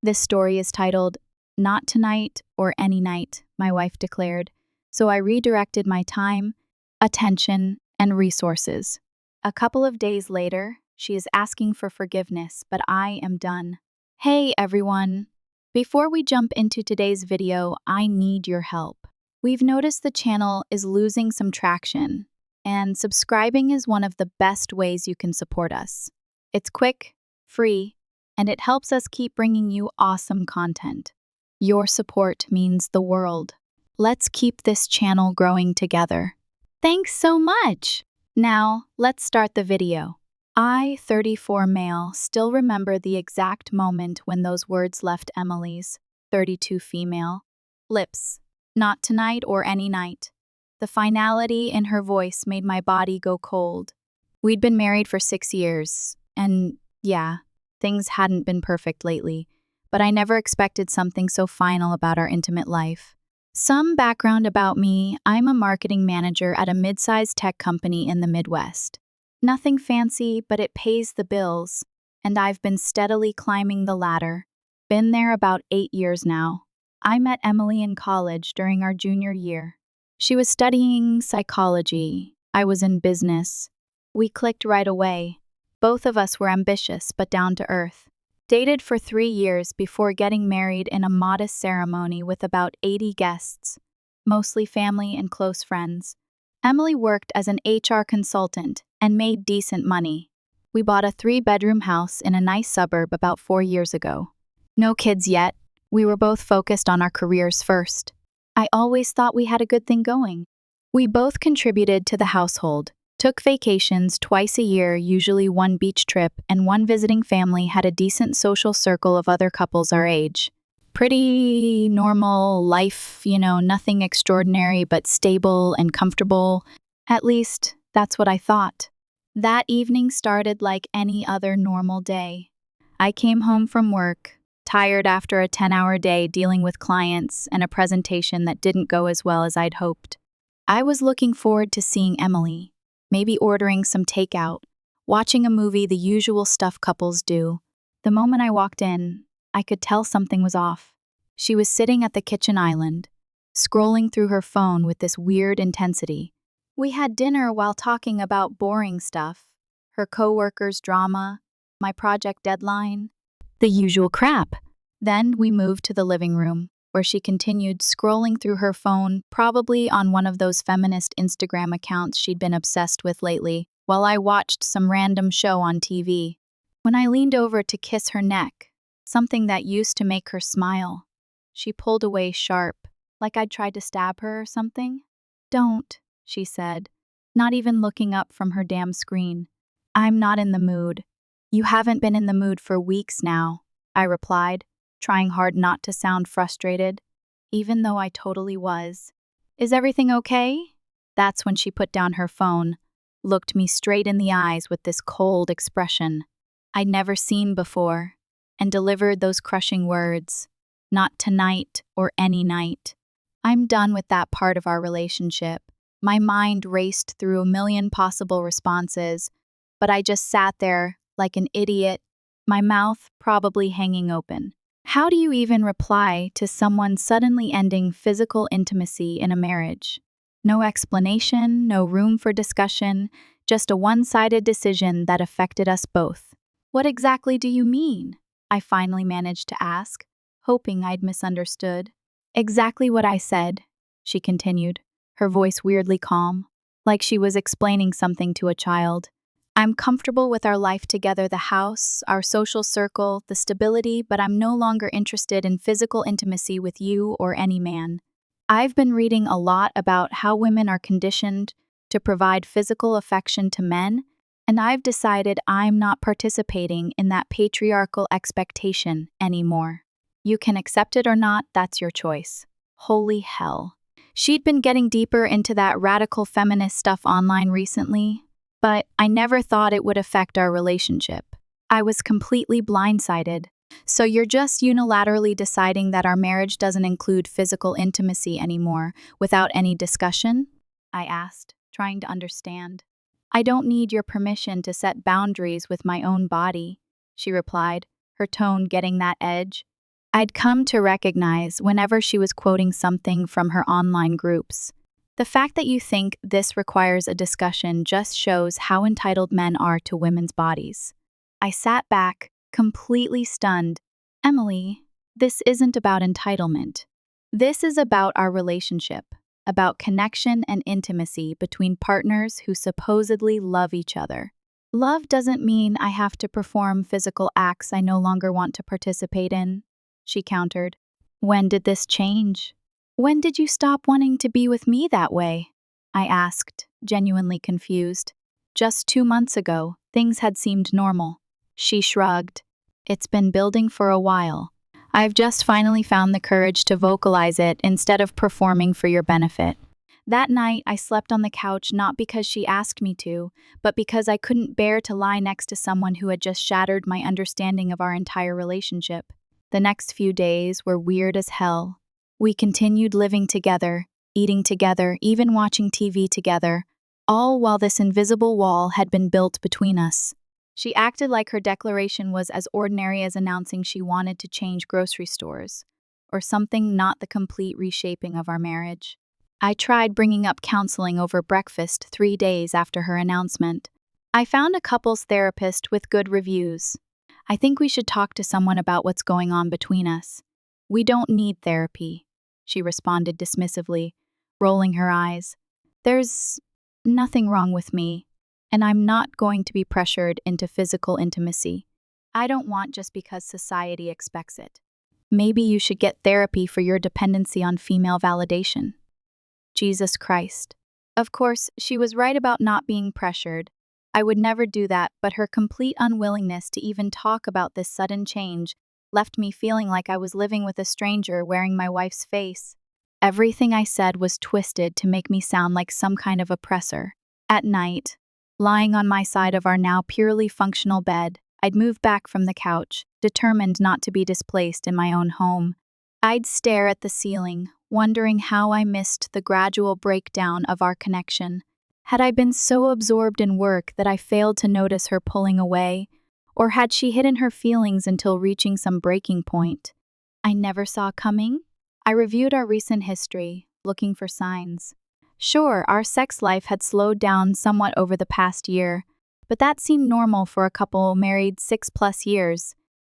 This story is titled, Not Tonight or Any Night, my wife declared, so I redirected my time, attention, and resources. A couple of days later, she is asking for forgiveness, but I am done. Hey everyone! Before we jump into today's video, I need your help. We've noticed the channel is losing some traction, and subscribing is one of the best ways you can support us. It's quick, free, and it helps us keep bringing you awesome content. Your support means the world. Let's keep this channel growing together. Thanks so much! Now, let's start the video. I, 34 male, still remember the exact moment when those words left Emily's, 32 female, lips. Not tonight or any night. The finality in her voice made my body go cold. We'd been married for 6 years, and yeah, things hadn't been perfect lately, but I never expected something so final about our intimate life. Some background about me: I'm a marketing manager at a mid-sized tech company in the Midwest. Nothing fancy, but it pays the bills, and I've been steadily climbing the ladder. Been there about 8 years now. I met Emily in college during our junior year. She was studying psychology. I was in business. We clicked right away. Both of us were ambitious but down to earth. Dated for 3 years before getting married in a modest ceremony with about 80 guests, mostly family and close friends. Emily worked as an HR consultant and made decent money. We bought a 3-bedroom house in a nice suburb about 4 years ago. No kids yet. We were both focused on our careers first. I always thought we had a good thing going. We both contributed to the household, took vacations twice a year, usually one beach trip, and one visiting family, had a decent social circle of other couples our age. Pretty normal life, nothing extraordinary but stable and comfortable. At least, that's what I thought. That evening started like any other normal day. I came home from work, tired after a 10-hour day dealing with clients and a presentation that didn't go as well as I'd hoped. I was looking forward to seeing Emily, maybe ordering some takeout, watching a movie, the usual stuff couples do. The moment I walked in, I could tell something was off. She was sitting at the kitchen island, scrolling through her phone with this weird intensity. We had dinner while talking about boring stuff, her coworkers' drama, my project deadline, the usual crap. Then we moved to the living room, where she continued scrolling through her phone, probably on one of those feminist Instagram accounts she'd been obsessed with lately, while I watched some random show on TV. When I leaned over to kiss her neck, something that used to make her smile, she pulled away sharp, like I'd tried to stab her or something. "Don't," she said, not even looking up from her damn screen. "I'm not in the mood." "You haven't been in the mood for weeks now," I replied, trying hard not to sound frustrated, even though I totally was. "Is everything okay?" That's when she put down her phone, looked me straight in the eyes with this cold expression I'd never seen before, and delivered those crushing words, "Not tonight or any night." I'm done with that part of our relationship. My mind raced through a million possible responses, but I just sat there like an idiot, my mouth probably hanging open. How do you even reply to someone suddenly ending physical intimacy in a marriage? No explanation, no room for discussion, just a one-sided decision that affected us both. "What exactly do you mean?" I finally managed to ask, hoping I'd misunderstood. "Exactly what I said," she continued, her voice weirdly calm, like she was explaining something to a child. "I'm comfortable with our life together, the house, our social circle, the stability, but I'm no longer interested in physical intimacy with you or any man. I've been reading a lot about how women are conditioned to provide physical affection to men, and I've decided I'm not participating in that patriarchal expectation anymore. You can accept it or not, that's your choice." Holy hell. She'd been getting deeper into that radical feminist stuff online recently, but I never thought it would affect our relationship. I was completely blindsided. "So you're just unilaterally deciding that our marriage doesn't include physical intimacy anymore, without any discussion?" I asked, trying to understand. "I don't need your permission to set boundaries with my own body," she replied, her tone getting that edge. I'd come to recognize whenever she was quoting something from her online groups. The fact that you think this requires a discussion just shows how entitled men are to women's bodies. I sat back, completely stunned. Emily, this isn't about entitlement. This is about our relationship, about connection and intimacy between partners who supposedly love each other. Love doesn't mean I have to perform physical acts I no longer want to participate in, she countered. When did this change? When did you stop wanting to be with me that way? I asked, genuinely confused. Just 2 months ago, things had seemed normal. She shrugged. It's been building for a while. I've just finally found the courage to vocalize it instead of performing for your benefit. That night, I slept on the couch not because she asked me to, but because I couldn't bear to lie next to someone who had just shattered my understanding of our entire relationship. The next few days were weird as hell. We continued living together, eating together, even watching TV together, all while this invisible wall had been built between us. She acted like her declaration was as ordinary as announcing she wanted to change grocery stores, or something not the complete reshaping of our marriage. I tried bringing up counseling over breakfast 3 days after her announcement. I found a couples therapist with good reviews. I think we should talk to someone about what's going on between us. We don't need therapy, she responded dismissively, rolling her eyes. There's nothing wrong with me, and I'm not going to be pressured into physical intimacy. I don't want just because society expects it. Maybe you should get therapy for your dependency on female validation. Jesus Christ. Of course, she was right about not being pressured. I would never do that, but her complete unwillingness to even talk about this sudden change left me feeling like I was living with a stranger wearing my wife's face. Everything I said was twisted to make me sound like some kind of oppressor. At night, lying on my side of our now purely functional bed, I'd move back from the couch, determined not to be displaced in my own home. I'd stare at the ceiling, wondering how I missed the gradual breakdown of our connection. Had I been so absorbed in work that I failed to notice her pulling away, or had she hidden her feelings until reaching some breaking point I never saw coming? I reviewed our recent history, looking for signs. Sure, our sex life had slowed down somewhat over the past year, but that seemed normal for a couple married 6+ years,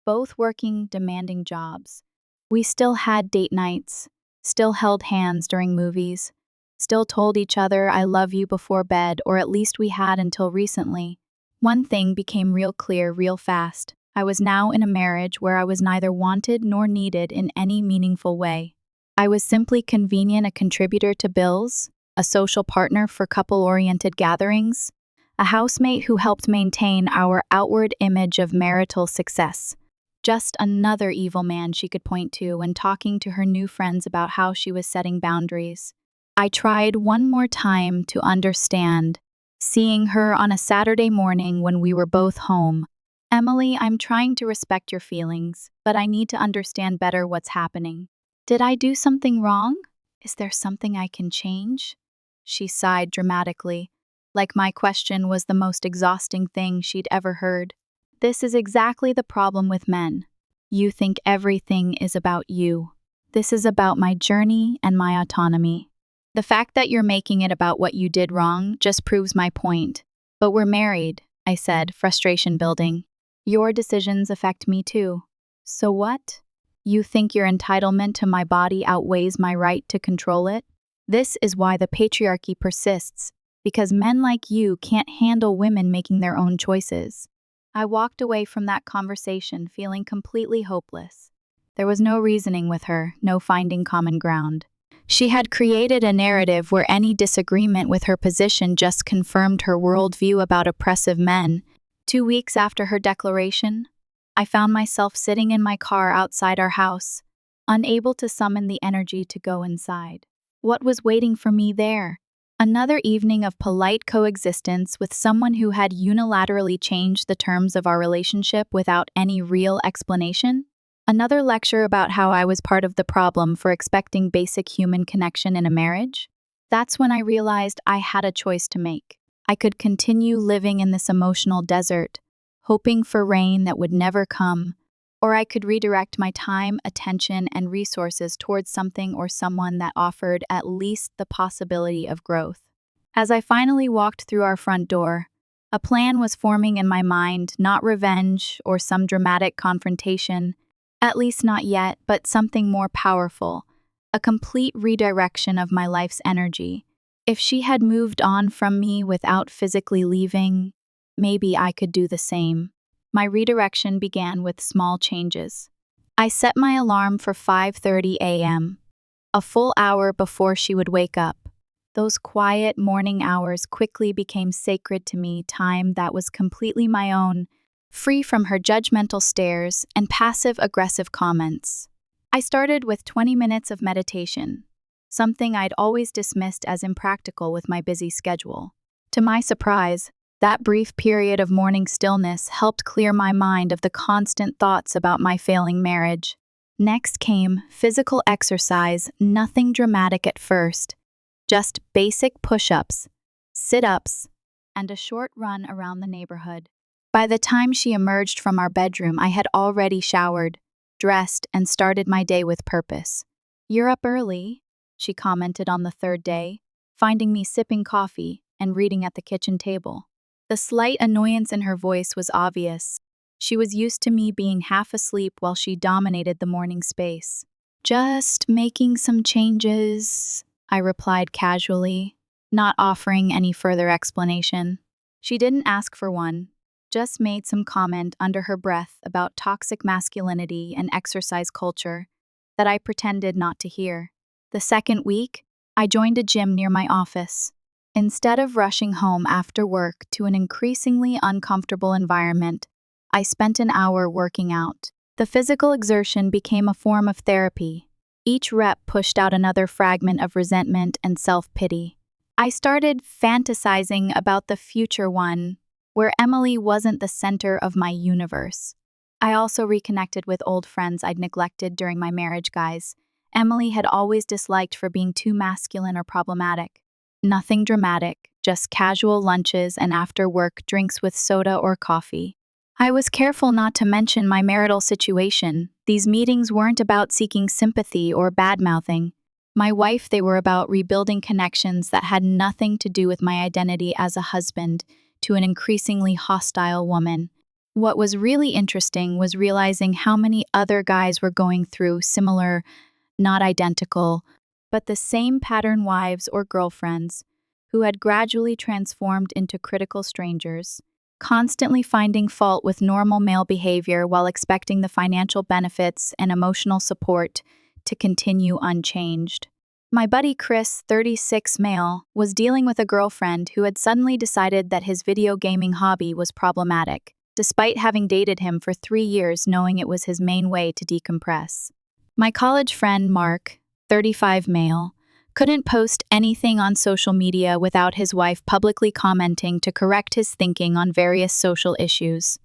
both working demanding jobs. We still had date nights, still held hands during movies, still told each other I love you before bed, or at least we had until recently. One thing became real clear real fast. I was now in a marriage where I was neither wanted nor needed in any meaningful way. I was simply convenient a contributor to bills, a social partner for couple-oriented gatherings, a housemate who helped maintain our outward image of marital success. Just another evil man she could point to when talking to her new friends about how she was setting boundaries. I tried one more time to understand, seeing her on a Saturday morning when we were both home. Emily, I'm trying to respect your feelings, but I need to understand better what's happening. Did I do something wrong? Is there something I can change? She sighed dramatically, like my question was the most exhausting thing she'd ever heard. This is exactly the problem with men. You think everything is about you. This is about my journey and my autonomy. The fact that you're making it about what you did wrong just proves my point. But we're married, I said, frustration building. Your decisions affect me too. So what? You think your entitlement to my body outweighs my right to control it? This is why the patriarchy persists, because men like you can't handle women making their own choices. I walked away from that conversation feeling completely hopeless. There was no reasoning with her, no finding common ground. She had created a narrative where any disagreement with her position just confirmed her worldview about oppressive men. 2 weeks after her declaration, I found myself sitting in my car outside our house, unable to summon the energy to go inside. What was waiting for me there? Another evening of polite coexistence with someone who had unilaterally changed the terms of our relationship without any real explanation? Another lecture about how I was part of the problem for expecting basic human connection in a marriage? That's when I realized I had a choice to make. I could continue living in this emotional desert, hoping for rain that would never come, Or I could redirect my time, attention, and resources towards something or someone that offered at least the possibility of growth. As I finally walked through our front door, a plan was forming in my mind, not revenge or some dramatic confrontation, at least not yet, but something more powerful, a complete redirection of my life's energy. If she had moved on from me without physically leaving, maybe I could do the same. My redirection began with small changes. I set my alarm for 5:30 a.m., a full hour before she would wake up. Those quiet morning hours quickly became sacred to me, time that was completely my own, free from her judgmental stares and passive-aggressive comments. I started with 20 minutes of meditation, something I'd always dismissed as impractical with my busy schedule. To my surprise, that brief period of morning stillness helped clear my mind of the constant thoughts about my failing marriage. Next came physical exercise, nothing dramatic at first. Just basic push-ups, sit-ups, and a short run around the neighborhood. By the time she emerged from our bedroom, I had already showered, dressed, and started my day with purpose. "You're up early," she commented on the third day, finding me sipping coffee and reading at the kitchen table. The slight annoyance in her voice was obvious. She was used to me being half asleep while she dominated the morning space. "Just making some changes," I replied casually, not offering any further explanation. She didn't ask for one, just made some comment under her breath about toxic masculinity and exercise culture that I pretended not to hear. The second week, I joined a gym near my office. Instead of rushing home after work to an increasingly uncomfortable environment, I spent an hour working out. The physical exertion became a form of therapy. Each rep pushed out another fragment of resentment and self-pity. I started fantasizing about the future one, where Emily wasn't the center of my universe. I also reconnected with old friends I'd neglected during my marriage, guys. Emily had always disliked for being too masculine or problematic. Nothing dramatic, just casual lunches and after-work drinks with soda or coffee. I was careful not to mention my marital situation. These meetings weren't about seeking sympathy or bad-mouthing. My wife, they were about rebuilding connections that had nothing to do with my identity as a husband to an increasingly hostile woman. What was really interesting was realizing how many other guys were going through similar, not identical, but the same pattern wives or girlfriends who had gradually transformed into critical strangers, constantly finding fault with normal male behavior while expecting the financial benefits and emotional support to continue unchanged. My buddy Chris, 36 male, was dealing with a girlfriend who had suddenly decided that his video gaming hobby was problematic, despite having dated him for 3 years knowing it was his main way to decompress. My college friend Mark, 35 male, couldn't post anything on social media without his wife publicly commenting to correct his thinking on various social issues.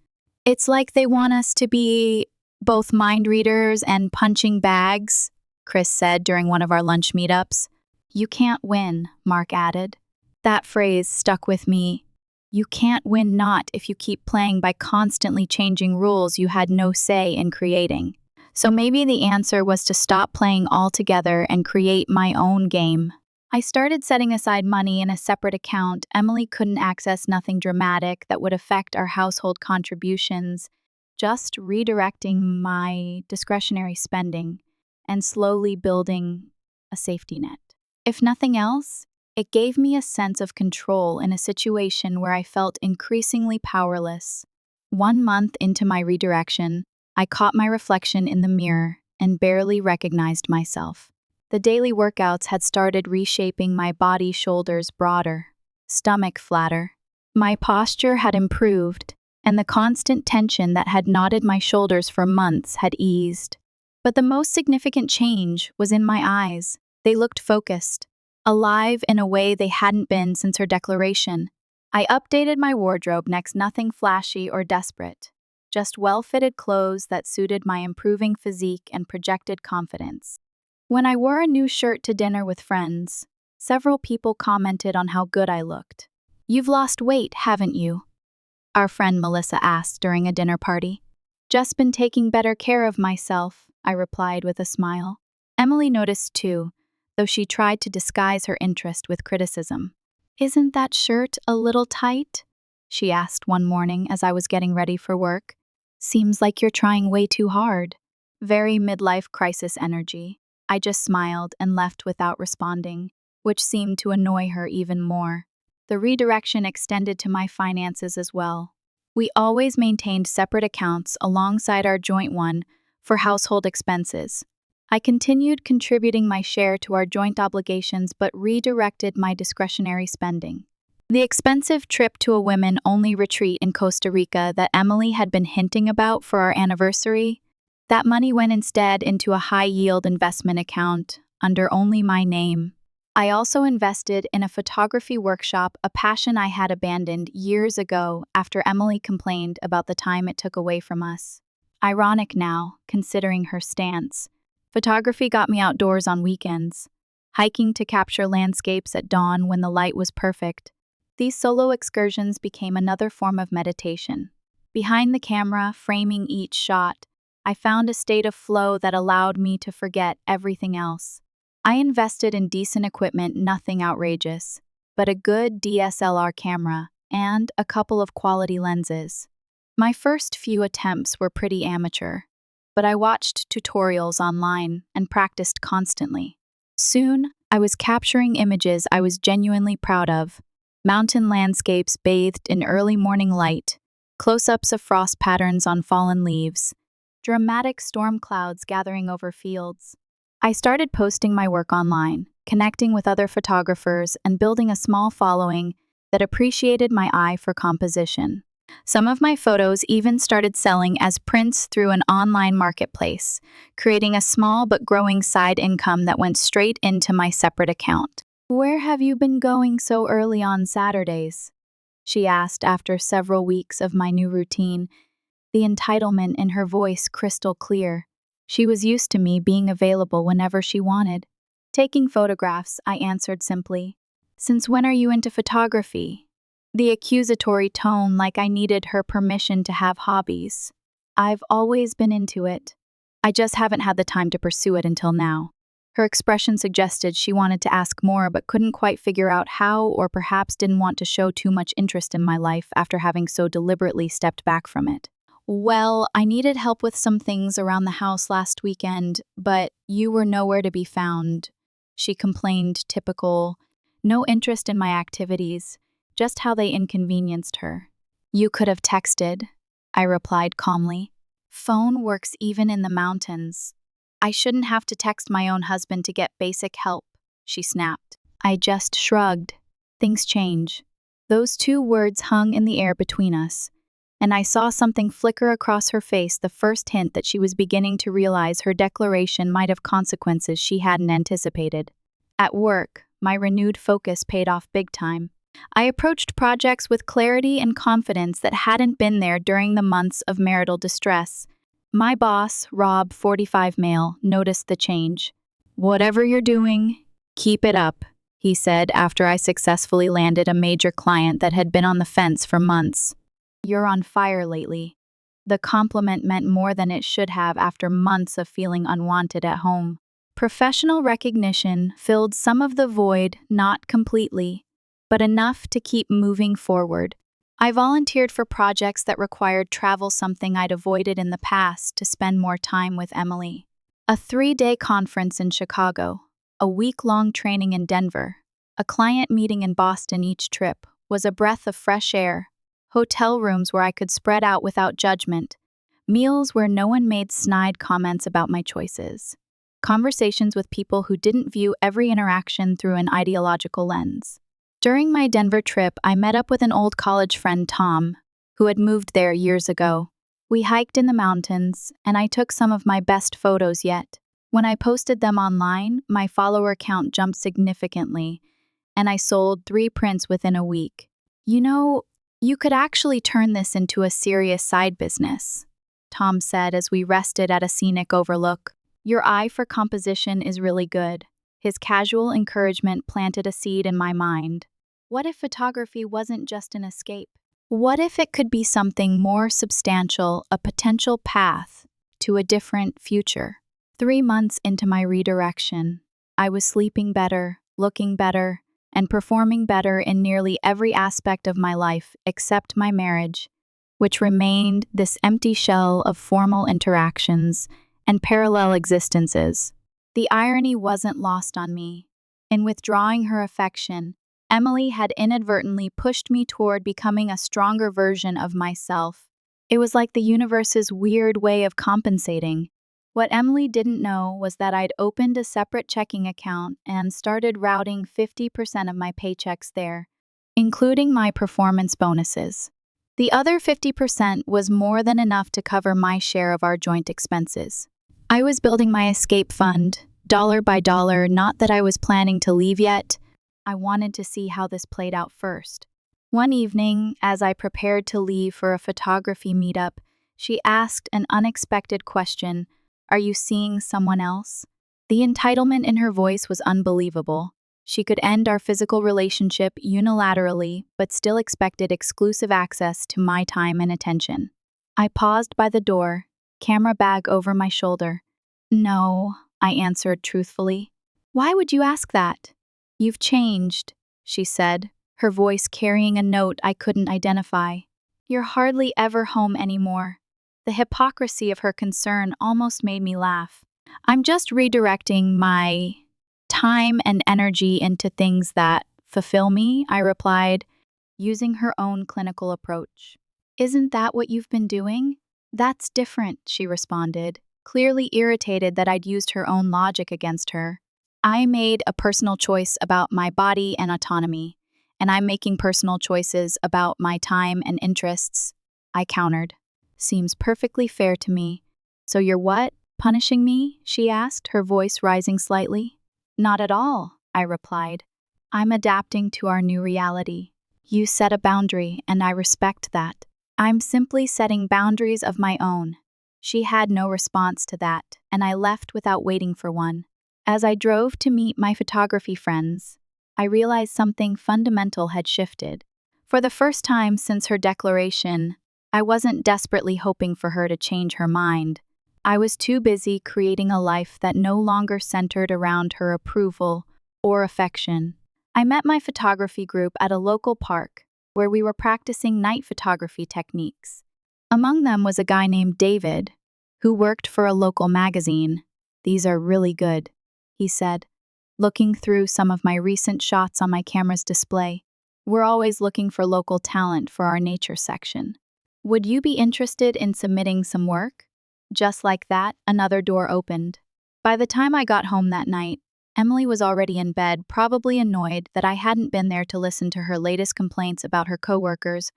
"It's like they want us to be both mind readers and punching bags," Chris said during one of our lunch meetups. "You can't win," Mark added. That phrase stuck with me. You can't win not if you keep playing by constantly changing rules you had no say in creating. So maybe the answer was to stop playing altogether and create my own game. I started setting aside money in a separate account. Emily couldn't access nothing dramatic that would affect our household contributions, just redirecting my discretionary spending and slowly building a safety net. If nothing else, it gave me a sense of control in a situation where I felt increasingly powerless. 1 month into my redirection, I caught my reflection in the mirror and barely recognized myself. The daily workouts had started reshaping my body, shoulders broader, stomach flatter. My posture had improved, and the constant tension that had knotted my shoulders for months had eased. But the most significant change was in my eyes. They looked focused, alive in a way they hadn't been since her declaration. I updated my wardrobe next, nothing flashy or desperate, just well-fitted clothes that suited my improving physique and projected confidence. When I wore a new shirt to dinner with friends, several people commented on how good I looked. "You've lost weight, haven't you?" our friend Melissa asked during a dinner party. Just been taking better care of myself, I replied with a smile. Emily noticed too, though she tried to disguise her interest with criticism. "Isn't that shirt a little tight?" she asked one morning as I was getting ready for work. "Seems like you're trying way too hard." Very midlife crisis energy. I just smiled and left without responding, which seemed to annoy her even more. The redirection extended to my finances as well. We always maintained separate accounts alongside our joint one for household expenses. I continued contributing my share to our joint obligations but redirected my discretionary spending. The expensive trip to a women-only retreat in Costa Rica that Emily had been hinting about for our anniversary, that money went instead into a high-yield investment account under only my name. I also invested in a photography workshop, a passion I had abandoned years ago after Emily complained about the time it took away from us. Ironic now, considering her stance. Photography got me outdoors on weekends, hiking to capture landscapes at dawn when the light was perfect. These solo excursions became another form of meditation. Behind the camera, framing each shot, I found a state of flow that allowed me to forget everything else. I invested in decent equipment, nothing outrageous, but a good DSLR camera and a couple of quality lenses. My first few attempts were pretty amateur, but I watched tutorials online and practiced constantly. Soon, I was capturing images I was genuinely proud of. Mountain landscapes bathed in early morning light, close-ups of frost patterns on fallen leaves, dramatic storm clouds gathering over fields. I started posting my work online, connecting with other photographers, and building a small following that appreciated my eye for composition. Some of my photos even started selling as prints through an online marketplace, creating a small but growing side income that went straight into my separate account. "Where have you been going so early on Saturdays?" she asked after several weeks of my new routine, the entitlement in her voice crystal clear. She was used to me being available whenever she wanted. "Taking photographs," I answered simply. "Since when are you into photography?" The accusatory tone, like I needed her permission to have hobbies. "I've always been into it. I just haven't had the time to pursue it until now." Her expression suggested she wanted to ask more but couldn't quite figure out how, or perhaps didn't want to show too much interest in my life after having so deliberately stepped back from it. "Well, I needed help with some things around the house last weekend, but you were nowhere to be found," she complained, typical. No interest in my activities, just how they inconvenienced her. "You could have texted," I replied calmly. "Phone works even in the mountains." "I shouldn't have to text my own husband to get basic help," she snapped. I just shrugged. Things change. Those two words hung in the air between us, and I saw something flicker across her face, the first hint that she was beginning to realize her declaration might have consequences she hadn't anticipated. At work, my renewed focus paid off big time. I approached projects with clarity and confidence that hadn't been there during the months of marital distress. My boss, Rob, 45 male, noticed the change. "Whatever you're doing, keep it up," he said after I successfully landed a major client that had been on the fence for months. "You're on fire lately." The compliment meant more than it should have after months of feeling unwanted at home. Professional recognition filled some of the void, not completely, but enough to keep moving forward. I volunteered for projects that required travel, something I'd avoided in the past, to spend more time with Emily. A 3-day conference in Chicago, a week-long training in Denver, a client meeting in Boston. Each trip was a breath of fresh air. Hotel rooms where I could spread out without judgment. Meals where no one made snide comments about my choices. Conversations with people who didn't view every interaction through an ideological lens. During my Denver trip, I met up with an old college friend, Tom, who had moved there years ago. We hiked in the mountains, and I took some of my best photos yet. When I posted them online, my follower count jumped significantly, and I sold 3 prints within a week. "You know, you could actually turn this into a serious side business," Tom said as we rested at a scenic overlook. "Your eye for composition is really good." His casual encouragement planted a seed in my mind. What if photography wasn't just an escape? What if it could be something more substantial, a potential path to a different future? 3 months into my redirection, I was sleeping better, looking better, and performing better in nearly every aspect of my life except my marriage, which remained this empty shell of formal interactions and parallel existences. The irony wasn't lost on me. In withdrawing her affection, Emily had inadvertently pushed me toward becoming a stronger version of myself. It was like the universe's weird way of compensating. What Emily didn't know was that I'd opened a separate checking account and started routing 50% of my paychecks there, including my performance bonuses. The other 50% was more than enough to cover my share of our joint expenses. I was building my escape fund, dollar by dollar, not that I was planning to leave yet. I wanted to see how this played out first. One evening, as I prepared to leave for a photography meetup, she asked an unexpected question. Are you seeing someone else? The entitlement in her voice was unbelievable. She could end our physical relationship unilaterally, but still expected exclusive access to my time and attention. I paused by the door, camera bag over my shoulder. No, I answered truthfully. Why would you ask that? You've changed, she said, her voice carrying a note I couldn't identify. You're hardly ever home anymore. The hypocrisy of her concern almost made me laugh. I'm just redirecting my time and energy into things that fulfill me, I replied, using her own clinical approach. Isn't that what you've been doing? That's different, she responded, clearly irritated that I'd used her own logic against her. I made a personal choice about my body and autonomy, and I'm making personal choices about my time and interests, I countered. Seems perfectly fair to me. So you're what? Punishing me? She asked, her voice rising slightly. Not at all, I replied. I'm adapting to our new reality. You set a boundary, and I respect that. I'm simply setting boundaries of my own. She had no response to that, and I left without waiting for one. As I drove to meet my photography friends, I realized something fundamental had shifted. For the first time since her declaration, I wasn't desperately hoping for her to change her mind. I was too busy creating a life that no longer centered around her approval or affection. I met my photography group at a local park, where we were practicing night photography techniques. Among them was a guy named David, who worked for a local magazine. These are really good, he said, looking through some of my recent shots on my camera's display. We're always looking for local talent for our nature section. Would you be interested in submitting some work? Just like that, another door opened. By the time I got home that night, Emily was already in bed, probably annoyed that I hadn't been there to listen to her latest complaints about her coworkers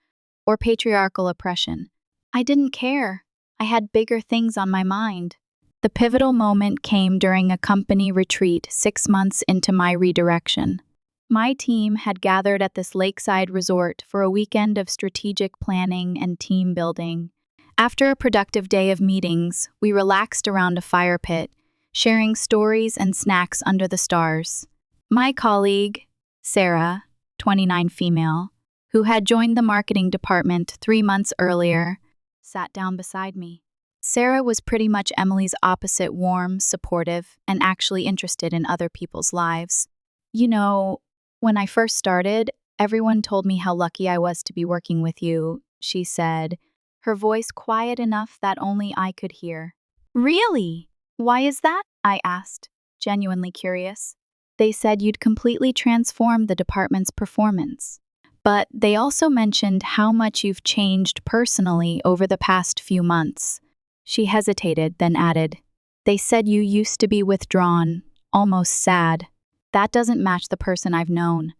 or patriarchal oppression. I didn't care. I had bigger things on my mind. The pivotal moment came during a company retreat 6 months into my redirection. My team had gathered at this lakeside resort for a weekend of strategic planning and team building. After a productive day of meetings, we relaxed around a fire pit, sharing stories and snacks under the stars. My colleague, Sarah, 29 female, who had joined the marketing department 3 months earlier, sat down beside me. Sarah was pretty much Emily's opposite, warm, supportive, and actually interested in other people's lives. You know, when I first started, everyone told me how lucky I was to be working with you, she said, her voice quiet enough that only I could hear. Really? Why is that? I asked, genuinely curious. They said you'd completely transformed the department's performance. But they also mentioned how much you've changed personally over the past few months. She hesitated, then added, They said you used to be withdrawn, almost sad. That doesn't match the person I've known.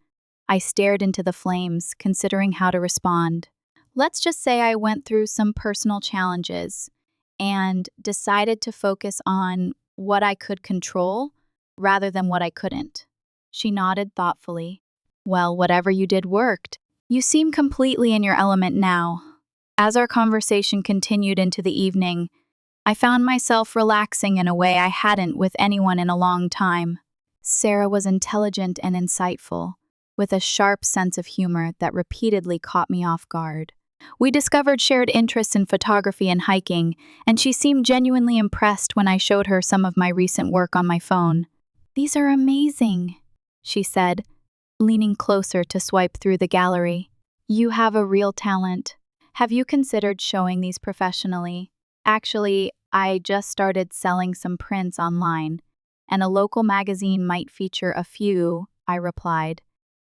I stared into the flames, considering how to respond. Let's just say I went through some personal challenges and decided to focus on what I could control rather than what I couldn't. She nodded thoughtfully. Well, whatever you did worked. You seem completely in your element now. As our conversation continued into the evening, I found myself relaxing in a way I hadn't with anyone in a long time. Sarah was intelligent and insightful, with a sharp sense of humor that repeatedly caught me off guard. We discovered shared interests in photography and hiking, and she seemed genuinely impressed when I showed her some of my recent work on my phone. "These are amazing," she said, leaning closer to swipe through the gallery. "You have a real talent. Have you considered showing these professionally?" "Actually, I just started selling some prints online, and a local magazine might feature a few," I replied,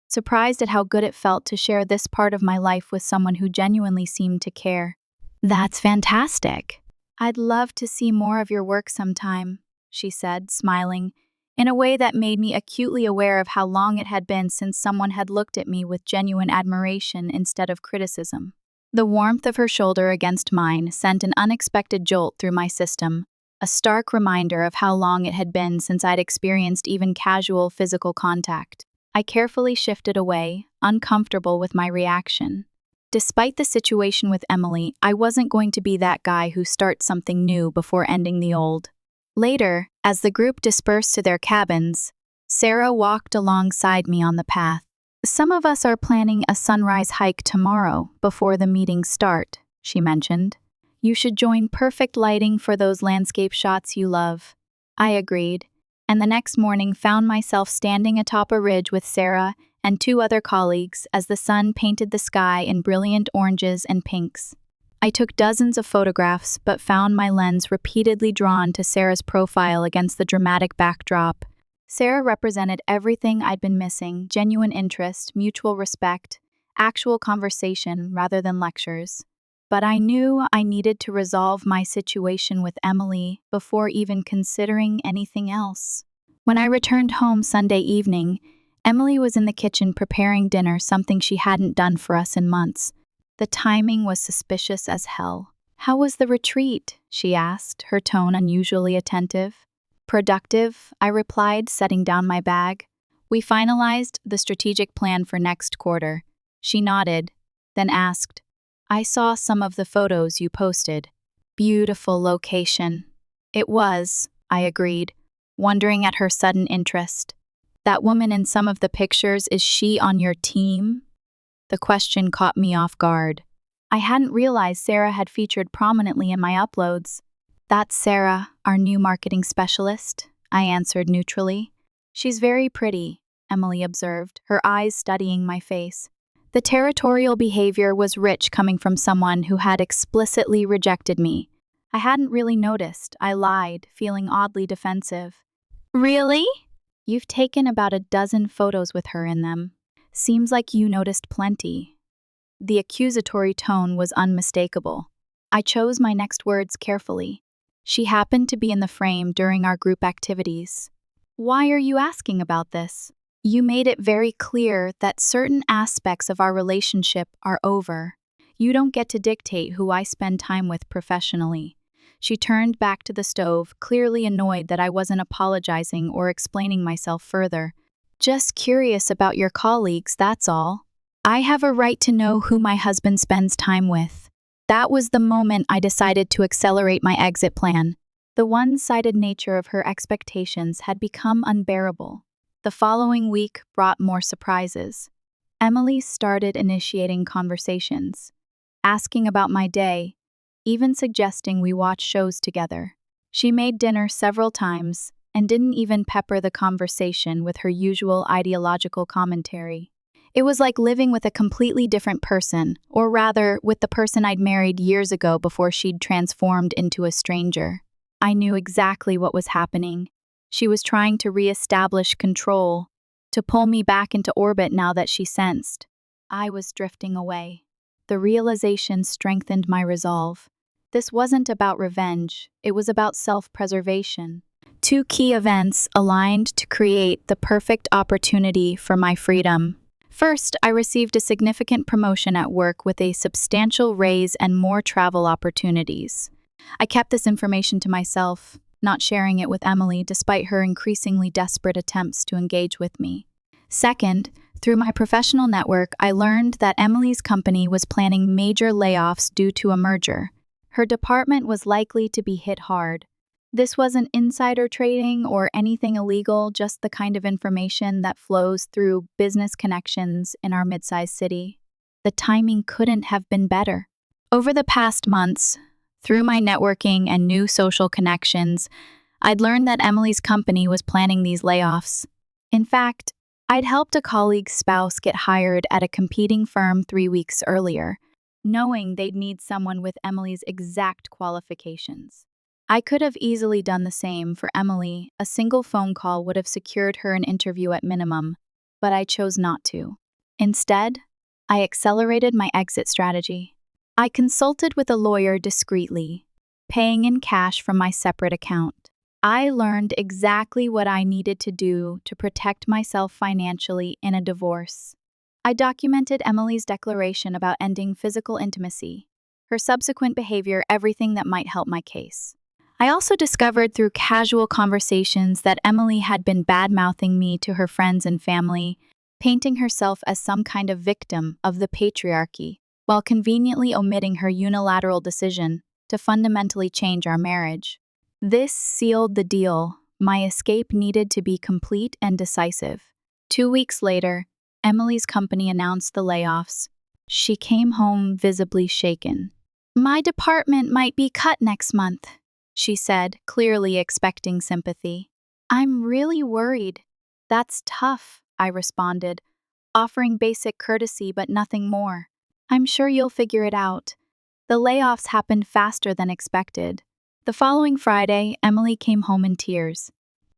surprised at how good it felt to share this part of my life with someone who genuinely seemed to care. "That's fantastic. I'd love to see more of your work sometime," she said, smiling, in a way that made me acutely aware of how long it had been since someone had looked at me with genuine admiration instead of criticism. The warmth of her shoulder against mine sent an unexpected jolt through my system, a stark reminder of how long it had been since I'd experienced even casual physical contact. I carefully shifted away, uncomfortable with my reaction. Despite the situation with Emily, I wasn't going to be that guy who starts something new before ending the old. Later, as the group dispersed to their cabins, Sarah walked alongside me on the path. "Some of us are planning a sunrise hike tomorrow before the meetings start," she mentioned. "You should join. Perfect lighting for those landscape shots you love." I agreed, and the next morning found myself standing atop a ridge with Sarah and 2 other colleagues as the sun painted the sky in brilliant oranges and pinks. I took dozens of photographs but found my lens repeatedly drawn to Sarah's profile against the dramatic backdrop. Sarah represented everything I'd been missing: genuine interest, mutual respect, actual conversation rather than lectures. But I knew I needed to resolve my situation with Emily before even considering anything else. When I returned home Sunday evening, Emily was in the kitchen preparing dinner, something she hadn't done for us in months. The timing was suspicious as hell. "How was the retreat?" she asked, her tone unusually attentive. "Productive," I replied, setting down my bag. "We finalized the strategic plan for next quarter." She nodded, then asked, "I saw some of the photos you posted." "Beautiful location." "It was," I agreed, wondering at her sudden interest. "That woman in some of the pictures, is she on your team?" The question caught me off guard. I hadn't realized Sarah had featured prominently in my uploads. "That's Sarah, our new marketing specialist," I answered neutrally. "She's very pretty," Emily observed, her eyes studying my face. The territorial behavior was rich coming from someone who had explicitly rejected me. I hadn't really noticed, I lied, feeling oddly defensive. "Really? You've taken about a dozen photos with her in them. Seems like you noticed plenty." The accusatory tone was unmistakable. I chose my next words carefully. "She happened to be in the frame during our group activities." "Why are you asking about this? You made it very clear that certain aspects of our relationship are over. You don't get to dictate who I spend time with professionally." She turned back to the stove, clearly annoyed that I wasn't apologizing or explaining myself further. "Just curious about your colleagues, that's all. I have a right to know who my husband spends time with." That was the moment I decided to accelerate my exit plan. The one-sided nature of her expectations had become unbearable. The following week brought more surprises. Emily started initiating conversations, asking about my day, even suggesting we watch shows together. She made dinner several times and didn't even pepper the conversation with her usual ideological commentary. It was like living with a completely different person, or rather, with the person I'd married years ago before she'd transformed into a stranger. I knew exactly what was happening. She was trying to re-establish control, to pull me back into orbit now that she sensed I was drifting away. The realization strengthened my resolve. This wasn't about revenge, it was about self-preservation. 2 key events aligned to create the perfect opportunity for my freedom. First, I received a significant promotion at work with a substantial raise and more travel opportunities. I kept this information to myself, not sharing it with Emily despite her increasingly desperate attempts to engage with me. Second, through my professional network, I learned that Emily's company was planning major layoffs due to a merger. Her department was likely to be hit hard. This wasn't insider trading or anything illegal, just the kind of information that flows through business connections in our mid-sized city. The timing couldn't have been better. Over the past months, through my networking and new social connections, I'd learned that Emily's company was planning these layoffs. In fact, I'd helped a colleague's spouse get hired at a competing firm 3 weeks earlier, knowing they'd need someone with Emily's exact qualifications. I could have easily done the same for Emily. A single phone call would have secured her an interview at minimum, but I chose not to. Instead, I accelerated my exit strategy. I consulted with a lawyer discreetly, paying in cash from my separate account. I learned exactly what I needed to do to protect myself financially in a divorce. I documented Emily's declaration about ending physical intimacy, her subsequent behavior, everything that might help my case. I also discovered through casual conversations that Emily had been bad-mouthing me to her friends and family, painting herself as some kind of victim of the patriarchy, while conveniently omitting her unilateral decision to fundamentally change our marriage. This sealed the deal. My escape needed to be complete and decisive. 2 weeks later, Emily's company announced the layoffs. She came home visibly shaken. "My department might be cut next month," she said, clearly expecting sympathy. "I'm really worried." "That's tough," I responded, offering basic courtesy but nothing more. "I'm sure you'll figure it out." The layoffs happened faster than expected. The following Friday, Emily came home in tears.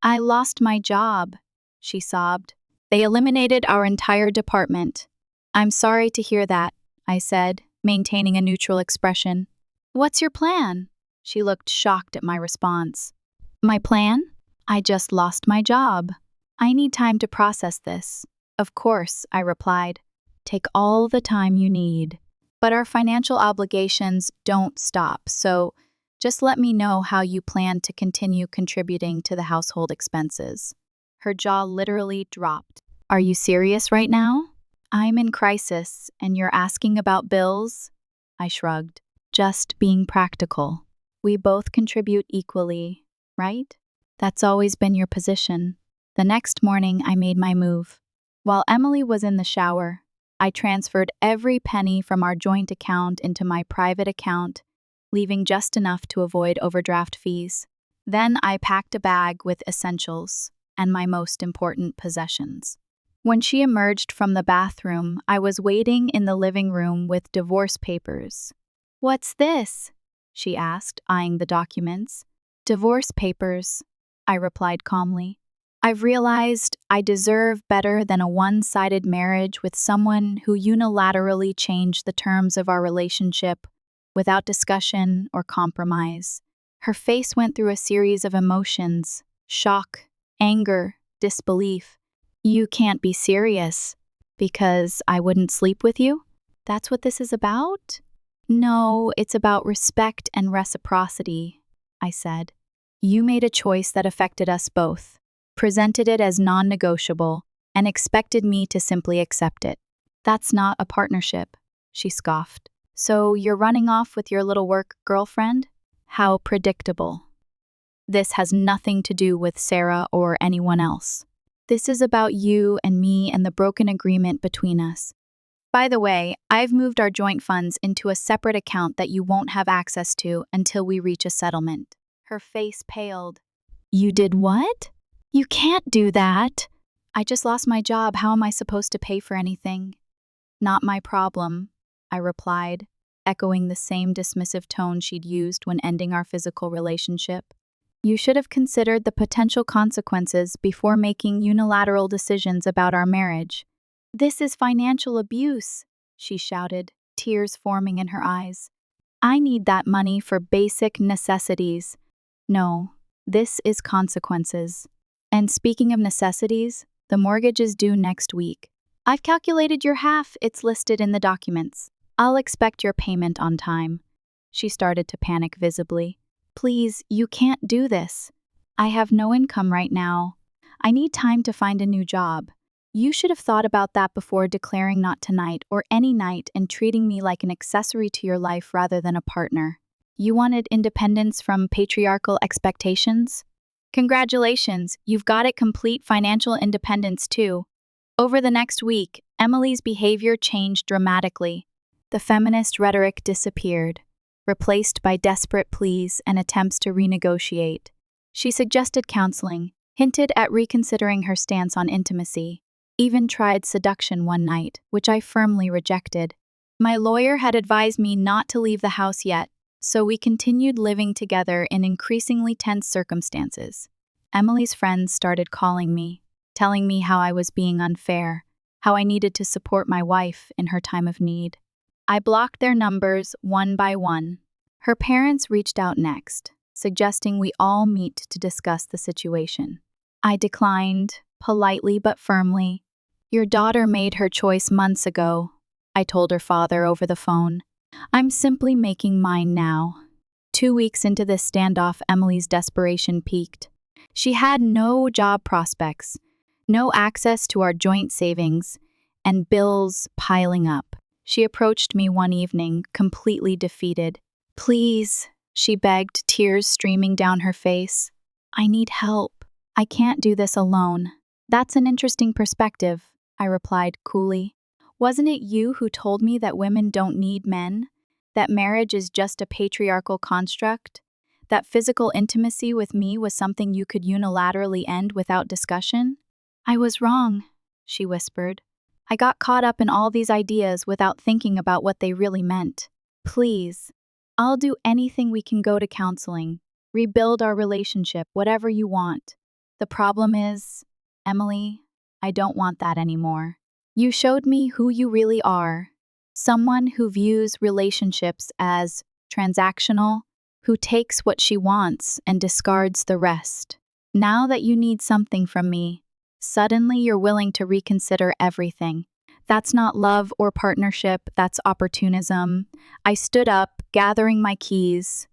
"I lost my job," she sobbed. "They eliminated our entire department." "I'm sorry to hear that," I said, maintaining a neutral expression. "What's your plan?" She looked shocked at my response. "My plan? I just lost my job. I need time to process this." "Of course," I replied. "Take all the time you need. But our financial obligations don't stop, so just let me know how you plan to continue contributing to the household expenses." Her jaw literally dropped. "Are you serious right now?" "I'm in crisis, and you're asking about bills?" I shrugged. "Just being practical. We both contribute equally, right? That's always been your position." The next morning, I made my move. While Emily was in the shower, I transferred every penny from our joint account into my private account, leaving just enough to avoid overdraft fees. Then I packed a bag with essentials and my most important possessions. When she emerged from the bathroom, I was waiting in the living room with divorce papers. "What's this?" she asked, eyeing the documents. "Divorce papers," I replied calmly. "I've realized I deserve better than a one-sided marriage with someone who unilaterally changed the terms of our relationship without discussion or compromise." Her face went through a series of emotions: shock, anger, disbelief. "You can't be serious. Because I wouldn't sleep with you? That's what this is about?" "No, it's about respect and reciprocity," I said. "You made a choice that affected us both, presented it as non-negotiable, and expected me to simply accept it. That's not a partnership," she scoffed. "So you're running off with your little work girlfriend? How predictable." "This has nothing to do with Sarah or anyone else. This is about you and me and the broken agreement between us. By the way, I've moved our joint funds into a separate account that you won't have access to until we reach a settlement." Her face paled. "You did what? You can't do that." "I just lost my job. How am I supposed to pay for anything?" "Not my problem," I replied, echoing the same dismissive tone she'd used when ending our physical relationship. "You should have considered the potential consequences before making unilateral decisions about our marriage." "This is financial abuse," she shouted, tears forming in her eyes. "I need that money for basic necessities." "No, this is consequences. And speaking of necessities, the mortgage is due next week. I've calculated your half, it's listed in the documents. I'll expect your payment on time." She started to panic visibly. "Please, you can't do this. I have no income right now. I need time to find a new job. You should have thought about that before declaring not tonight or any night and treating me like an accessory to your life rather than a partner. You wanted independence from patriarchal expectations? Congratulations, you've got it. Complete financial independence too." Over the next week, Emily's behavior changed dramatically. The feminist rhetoric disappeared, replaced by desperate pleas and attempts to renegotiate. She suggested counseling, hinted at reconsidering her stance on intimacy, even tried seduction one night, which I firmly rejected. My lawyer had advised me not to leave the house yet, so we continued living together in increasingly tense circumstances. Emily's friends started calling me, telling me how I was being unfair, how I needed to support my wife in her time of need. I blocked their numbers one by one. Her parents reached out next, suggesting we all meet to discuss the situation. I declined, politely but firmly. "Your daughter made her choice months ago," I told her father over the phone. "I'm simply making mine now." 2 weeks into this standoff, Emily's desperation peaked. She had no job prospects, no access to our joint savings, and bills piling up. She approached me one evening, completely defeated. "Please," she begged, tears streaming down her face. "I need help. I can't do this alone." "That's an interesting perspective," I replied coolly. "Wasn't it you who told me that women don't need men? That marriage is just a patriarchal construct? That physical intimacy with me was something you could unilaterally end without discussion?" "I was wrong," she whispered. "I got caught up in all these ideas without thinking about what they really meant. Please, I'll do anything. We can go to counseling, rebuild our relationship, whatever you want. The problem is, Emily, I don't want that anymore. You showed me who you really are. Someone who views relationships as transactional, who takes what she wants and discards the rest. Now that you need something from me, suddenly you're willing to reconsider everything. That's not love or partnership, that's opportunism." I stood up, gathering my keys.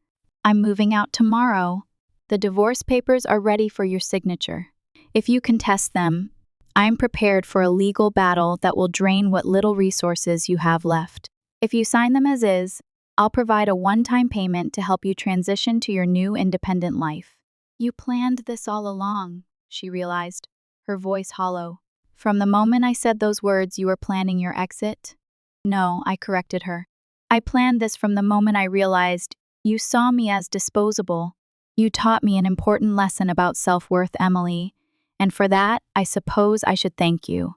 "I'm moving out tomorrow. The divorce papers are ready for your signature. If you contest them, I'm prepared for a legal battle that will drain what little resources you have left. If you sign them as is, I'll provide a one-time payment to help you transition to your new independent life." "You planned this all along," she realized, her voice hollow. "From the moment I said those words, you were planning your exit?" "No," I corrected her. "I planned this from the moment I realized you saw me as disposable. You taught me an important lesson about self-worth, Emily, and for that, I suppose I should thank you."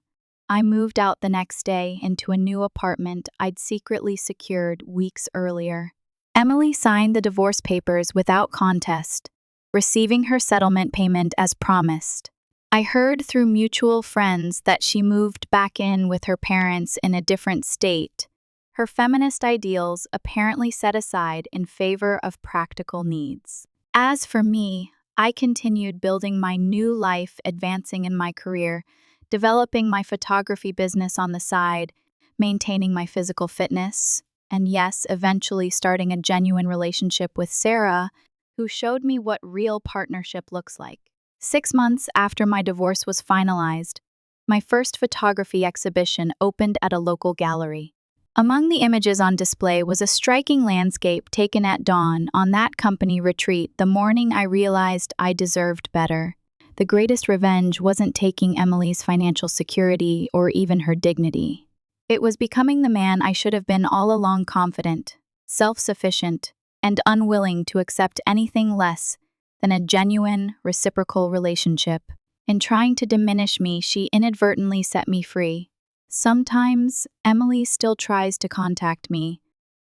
I moved out the next day into a new apartment I'd secretly secured weeks earlier. Emily signed the divorce papers without contest, receiving her settlement payment as promised. I heard through mutual friends that she moved back in with her parents in a different state, her feminist ideals apparently set aside in favor of practical needs. As for me, I continued building my new life, advancing in my career, developing my photography business on the side, maintaining my physical fitness, and yes, eventually starting a genuine relationship with Sarah, who showed me what real partnership looks like. 6 months after my divorce was finalized, my first photography exhibition opened at a local gallery. Among the images on display was a striking landscape taken at dawn on that company retreat the morning I realized I deserved better. The greatest revenge wasn't taking Emily's financial security or even her dignity. It was becoming the man I should have been all along, confident, self-sufficient, and unwilling to accept anything less than a genuine, reciprocal relationship. In trying to diminish me, she inadvertently set me free. Sometimes, Emily still tries to contact me,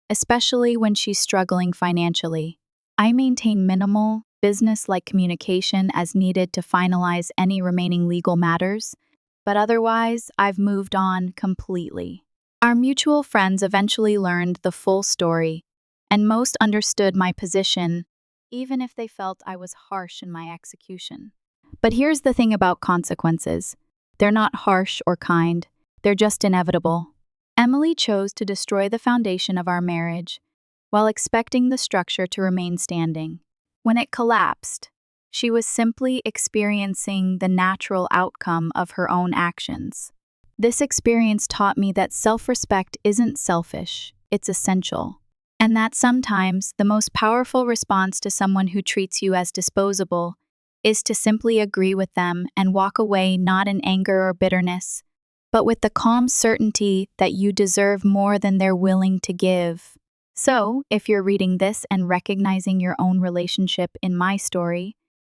especially when she's struggling financially. I maintain minimal, business-like communication as needed to finalize any remaining legal matters, but otherwise, I've moved on completely. Our mutual friends eventually learned the full story, and most understood my position, even if they felt I was harsh in my execution. But here's the thing about consequences. They're not harsh or kind. They're just inevitable. Emily chose to destroy the foundation of our marriage while expecting the structure to remain standing. When it collapsed, she was simply experiencing the natural outcome of her own actions. This experience taught me that self-respect isn't selfish, it's essential, and that sometimes the most powerful response to someone who treats you as disposable is to simply agree with them and walk away, not in anger or bitterness, but with the calm certainty that you deserve more than they're willing to give. So, if you're reading this and recognizing your own relationship in my story,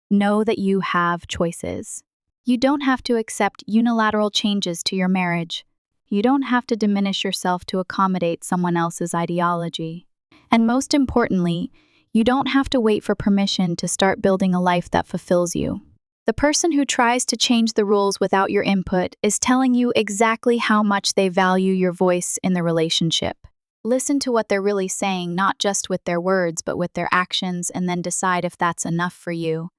know that you have choices. You don't have to accept unilateral changes to your marriage. You don't have to diminish yourself to accommodate someone else's ideology. And most importantly, you don't have to wait for permission to start building a life that fulfills you. The person who tries to change the rules without your input is telling you exactly how much they value your voice in the relationship. Listen to what they're really saying, not just with their words, but with their actions, and then decide if that's enough for you.